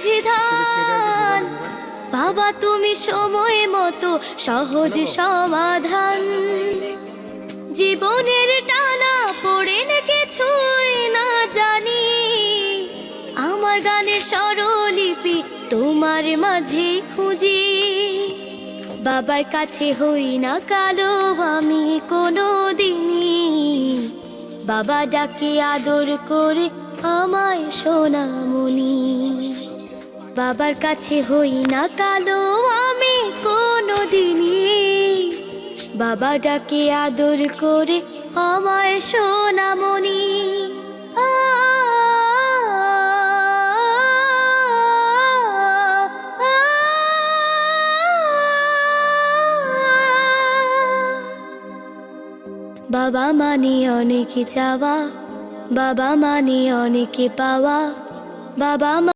বিধান। বাবা তুমি সময় মতো সহজ সমাধান। জীবনের টানা পড়ে না কিছুই না জানি, আমার গানের স্বরলিপি তোমার মাঝে খুঁজি। বাবার কাছে হই না কালো আমি কোনো দিনই, বাবা ডাকে আদর করে আমায় সোনামণি। বাবার কাছে হই না কালো আমি কোনো দিনই, বাবা ডাকে আদর করে আমায় সোনামণি। বাবা মানে অনেক চাওয়া, বাবা মানে অনেক পাওয়া, বাবা